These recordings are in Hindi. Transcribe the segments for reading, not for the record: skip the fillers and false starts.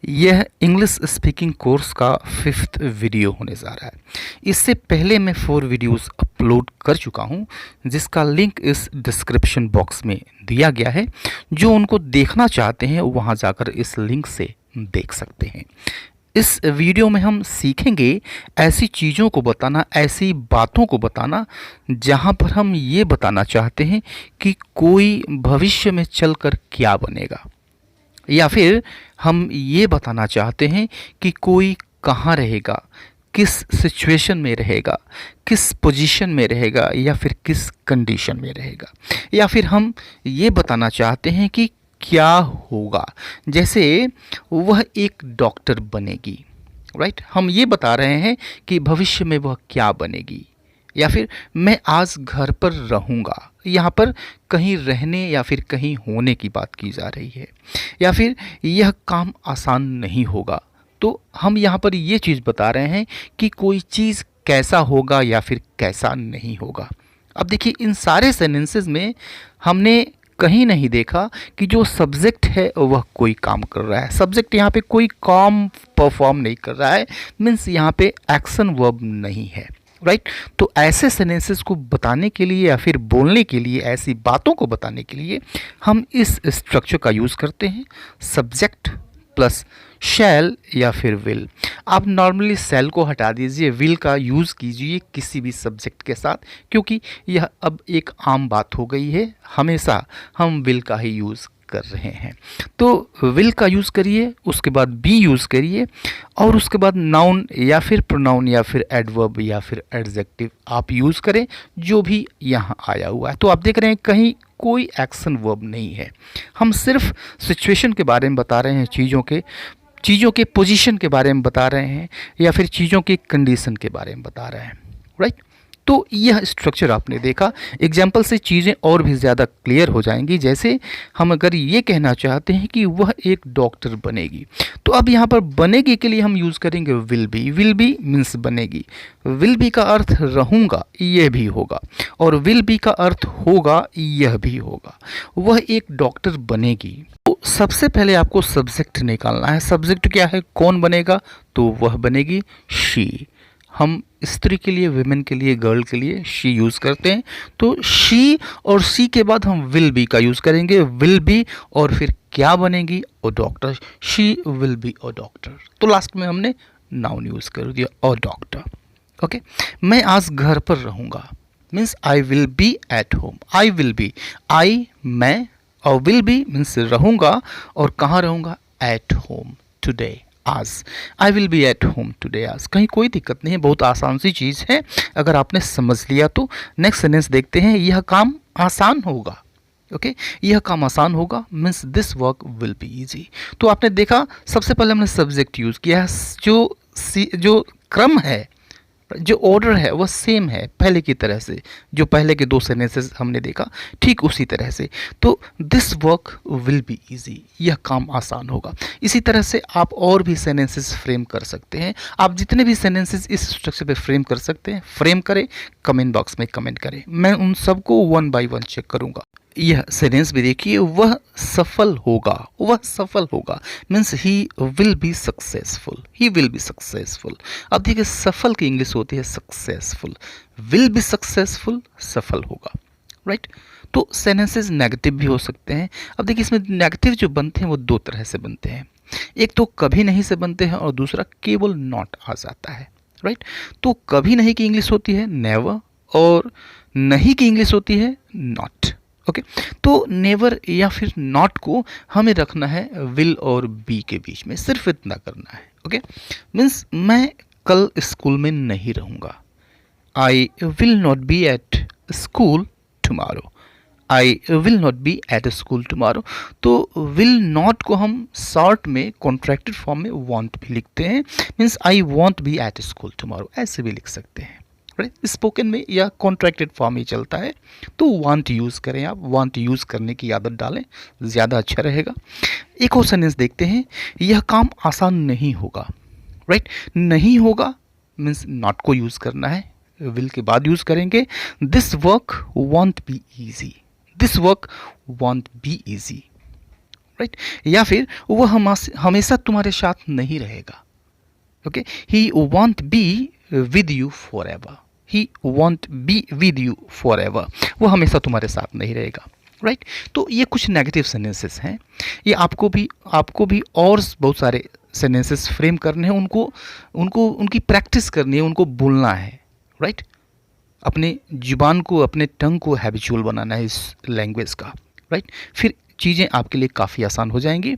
यह इंग्लिश स्पीकिंग कोर्स का 5th वीडियो होने जा रहा है। इससे पहले मैं 4 वीडियोस अपलोड कर चुका हूं, जिसका लिंक इस डिस्क्रिप्शन बॉक्स में दिया गया है। जो उनको देखना चाहते हैं वहां जाकर इस लिंक से देख सकते हैं। इस वीडियो में हम सीखेंगे ऐसी चीज़ों को बताना, ऐसी बातों को बताना जहां पर हम ये बताना चाहते हैं कि कोई भविष्य में चलकर क्या बनेगा, या फिर हम ये बताना चाहते हैं कि कोई कहाँ रहेगा, किस सिचुएशन में रहेगा, किस पोजीशन में रहेगा, या फिर किस कंडीशन में रहेगा, या फिर हम ये बताना चाहते हैं कि क्या होगा। जैसे वह एक डॉक्टर बनेगी, राइट। हम ये बता रहे हैं कि भविष्य में वह क्या बनेगी। या फिर मैं आज घर पर रहूँगा, यहाँ पर कहीं रहने या फिर कहीं होने की बात की जा रही है। या फिर यह काम आसान नहीं होगा, तो हम यहाँ पर ये चीज़ बता रहे हैं कि कोई चीज़ कैसा होगा या फिर कैसा नहीं होगा। अब देखिए, इन सारे सेंटेंसेस में हमने कहीं नहीं देखा कि जो सब्जेक्ट है वह कोई काम कर रहा है। सब्जेक्ट यहाँ पे कोई काम परफॉर्म नहीं कर रहा है, मीन्स यहाँ पे एक्शन वर्ब नहीं है, राइट। तो ऐसे सेंटेंसेस को बताने के लिए या फिर बोलने के लिए, ऐसी बातों को बताने के लिए हम इस स्ट्रक्चर का यूज़ करते हैं, सब्जेक्ट प्लस शैल या फिर विल। आप नॉर्मली शैल को हटा दीजिए, विल का यूज़ कीजिए किसी भी सब्जेक्ट के साथ, क्योंकि यह अब एक आम बात हो गई है। हमेशा हम विल का ही यूज़ कर रहे हैं। तो विल का यूज़ करिए, उसके बाद बी यूज़ करिए, और उसके बाद नाउन या फिर प्रोनाउन या फिर एडवर्ब या फिर एडजेक्टिव आप यूज़ करें, जो भी यहाँ आया हुआ है। तो आप देख रहे हैं कहीं कोई एक्शन वर्ब नहीं है। हम सिर्फ सिचुएशन के बारे में बता रहे हैं, चीज़ों के पोजीशन के बारे में बता रहे हैं, या फिर चीज़ों की कंडीशन के बारे में बता रहे हैं, राइट। तो यह स्ट्रक्चर आपने देखा। एग्जाम्पल से चीज़ें और भी ज़्यादा क्लियर हो जाएंगी। जैसे हम अगर ये कहना चाहते हैं कि वह एक डॉक्टर बनेगी, तो अब यहाँ पर बनेगी के लिए हम यूज़ करेंगे will B. Will be means बनेगी। विल बी का अर्थ रहूँगा, यह भी होगा, और विल बी का अर्थ होगा, यह भी होगा। वह एक डॉक्टर बनेगी। तो सबसे पहले आपको सब्जेक्ट निकालना है। सब्जेक्ट क्या है, कौन बनेगा, तो वह बनेगी शी। हम स्त्री के लिए, विमेन के लिए, गर्ल के लिए शी यूज़ करते हैं। तो शी और सी के बाद हम विल बी का यूज़ करेंगे। विल बी और फिर क्या बनेगी, a doctor. She will be a doctor. तो लास्ट में हमने नाउन यूज़ कर दिया, ओ डॉक्टर। ओके। मैं आज घर पर रहूँगा, means I will be at home. I will be, I मैं, और विल बी मीन्स रहूँगा, और कहाँ रहूँगा, एट होम टुडे, आज। आई will be at home today, आज। कहीं कोई दिक्कत नहीं है, बहुत आसान सी चीज़ है अगर आपने समझ लिया तो। नेक्स्ट सेंटेंस देखते हैं। यह काम आसान होगा, ओके। यह काम आसान होगा means this work will be easy. तो आपने देखा, सबसे पहले हमने सब्जेक्ट यूज़ किया है। जो क्रम है, जो ऑर्डर है, वह सेम है पहले की तरह से। जो पहले के 2 सेंटेंसेस हमने देखा, ठीक उसी तरह से। तो this work will be easy, यह काम आसान होगा। इसी तरह से आप और भी सेंटेंसेस फ्रेम कर सकते हैं। आप जितने भी सेंटेंसेस इस स्ट्रक्चर पे फ्रेम कर सकते हैं, फ्रेम करें, कमेंट बॉक्स में कमेंट करें। मैं उन सबको 1 बाय 1 चेक करूँगा। यह सेंटेंस भी देखिए, वह सफल होगा। वह सफल होगा means he will be successful. He will be successful. अब देखिए, सफल की इंग्लिश होती है सक्सेसफुल। विल बी सक्सेसफुल, सफल होगा, राइट। तो सेंटेंसेस नेगेटिव भी हो सकते हैं। अब देखिए, इसमें नेगेटिव जो बनते हैं वो 2 तरह से बनते हैं। एक तो कभी नहीं से बनते हैं, और दूसरा केवल नॉट आ जाता है, राइट। तो कभी नहीं की इंग्लिश होती है नेवर, और नहीं की इंग्लिश होती है नॉट, ओके। तो नेवर या फिर नॉट को हमें रखना है विल और बी के बीच में, सिर्फ इतना करना है, ओके। मीन्स मैं कल स्कूल में नहीं रहूँगा। I will not be at school tomorrow. I will not be at school tomorrow. तो विल नॉट को हम शॉर्ट में कॉन्ट्रैक्टेड फॉर्म में वॉन्ट भी लिखते हैं। Means I won't be at school tomorrow, ऐसे भी लिख सकते हैं, राइट। स्पोकन में यह कॉन्ट्रैक्टेड फॉर्म ही चलता है। तो वांट यूज़ करें, आप वांट यूज़ करने की आदत डालें, ज़्यादा अच्छा रहेगा। एक और सेंटेंस देखते हैं। यह काम आसान नहीं होगा, राइट। नहीं होगा मीन्स नॉट को यूज़ करना है, विल के बाद यूज़ करेंगे। This work want be easy. This work want be easy, right, या फिर वह हमेशा तुम्हारे साथ नहीं रहेगा। Okay, he want B with you for ever, he want B with you for ever, वो हमेशा तुम्हारे साथ नहीं रहेगा। राइट, तो ये कुछ नेगेटिव सेंटेंसेस हैं। ये आपको भी और बहुत सारे सेंटेंसेस फ्रेम करने हैं, उनको उनकी प्रैक्टिस करनी है, उनको बोलना है। राइट, अपने जुबान को, अपने टंग को हैबिचुअल बनाना है इस लैंग्वेज का। राइट, फिर चीज़ें आपके लिए काफ़ी आसान हो जाएंगी।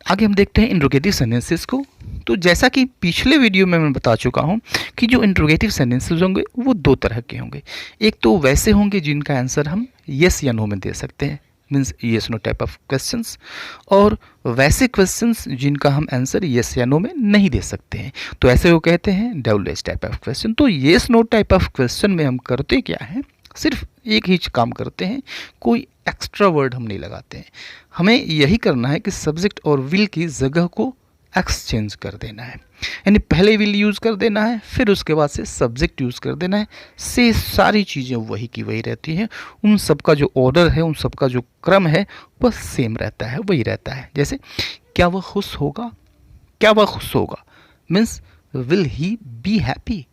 आगे हम देखते हैं इंट्रोगेटिव सेंटेंसेस को। तो जैसा कि पिछले वीडियो में मैं बता चुका हूं कि जो इंट्रोगेटिव सेंटेंसेस होंगे वो दो तरह के होंगे। एक तो वैसे होंगे जिनका आंसर हम येस या नो में दे सकते हैं, means yes no type of questions, और वैसे क्वेश्चंस जिनका हम आंसर येस या नो में नहीं दे सकते हैं, तो ऐसे वो कहते हैं double S type of question. तो yes no type of question में हम करते क्या है, सिर्फ एक ही काम करते हैं, कोई एक्स्ट्रा वर्ड हम नहीं लगाते हैं। हमें यही करना है कि सब्जेक्ट और विल की जगह को एक्सचेंज कर देना है, यानी पहले विल यूज़ कर देना है, फिर उसके बाद से सब्जेक्ट यूज़ कर देना है। से सारी चीज़ें वही की वही रहती हैं, उन सब का जो ऑर्डर है, उन सब का जो क्रम है वह सेम रहता है, वही रहता है। जैसे क्या वह खुश होगा, क्या वह खुश होगा means will he be happy.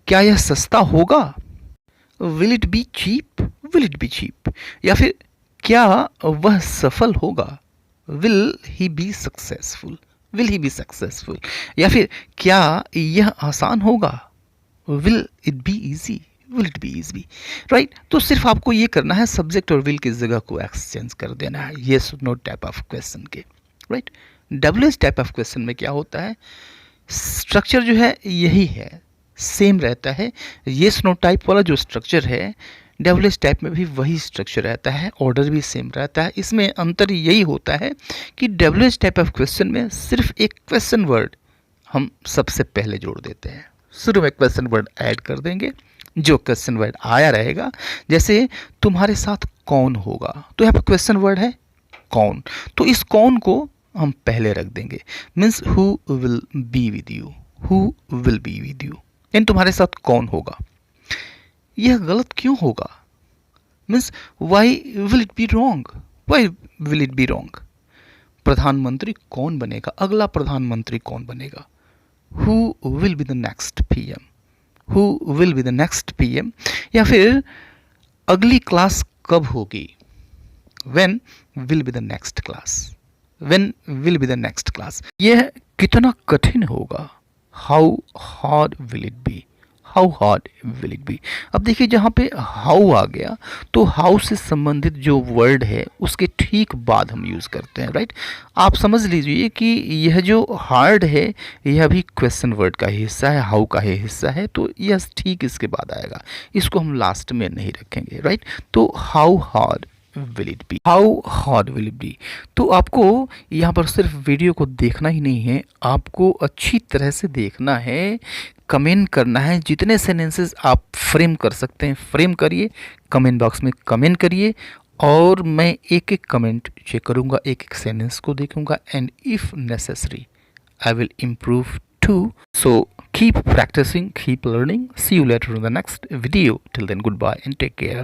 क्या यह सस्ता होगा, will it be cheap, will it be cheap. या फिर क्या वह सफल होगा, will he be successful, will he be successful. या फिर क्या यह आसान होगा, will it be easy, will it be easy. राइट, तो सिर्फ आपको ये करना है, सब्जेक्ट और विल की जगह को एक्सचेंज कर देना है yes no type of question के। Right, double S type of question में क्या होता है, स्ट्रक्चर जो है यही है, सेम रहता है। येस नो टाइप वाला जो स्ट्रक्चर है, डबल एस टाइप में भी वही स्ट्रक्चर रहता है, ऑर्डर भी सेम रहता है। इसमें अंतर यही होता है कि double S type of question में सिर्फ एक क्वेश्चन वर्ड हम सबसे पहले जोड़ देते हैं, शुरू में क्वेश्चन वर्ड ऐड कर देंगे, जो क्वेश्चन वर्ड आया रहेगा। जैसे तुम्हारे साथ कौन होगा, तो यहाँ पर क्वेश्चन वर्ड है कौन, तो इस कौन को हम पहले रख देंगे, means who will be with you, who will be with you, यानी तुम्हारे साथ कौन होगा। यह गलत क्यों होगा, means why will it be wrong, why will it be wrong. प्रधानमंत्री कौन बनेगा, अगला प्रधानमंत्री कौन बनेगा, who will be the next PM, who will be the next PM. या फिर अगली क्लास कब होगी, when will be the next class, when will be the next class. यह कितना कठिन होगा, how hard will it B, how hard will it B. अब देखिए जहाँ पे हाउ आ गया, तो हाउ से संबंधित जो वर्ड है उसके ठीक बाद हम यूज़ करते हैं। राइट, आप समझ लीजिए कि यह जो हार्ड है यह भी क्वेश्चन वर्ड का ही हिस्सा है, हाउ का ही हिस्सा है, तो यह ठीक इसके बाद आएगा, इसको हम लास्ट में नहीं रखेंगे। राइट, तो how hard will it B, how hard will it B. तो आपको यहाँ पर सिर्फ वीडियो को देखना ही नहीं है, आपको अच्छी तरह से देखना है, कमेंट करना है, जितने सेंटेंसेस आप फ्रेम कर सकते हैं फ्रेम करिए, कमेंट बॉक्स में कमेंट करिए, और मैं एक एक कमेंट चेक करूँगा, एक एक सेंटेंस को देखूँगा, and if necessary I will improve to. So keep practicing, keep learning. See you later in the next video. Till then, goodbye and take care.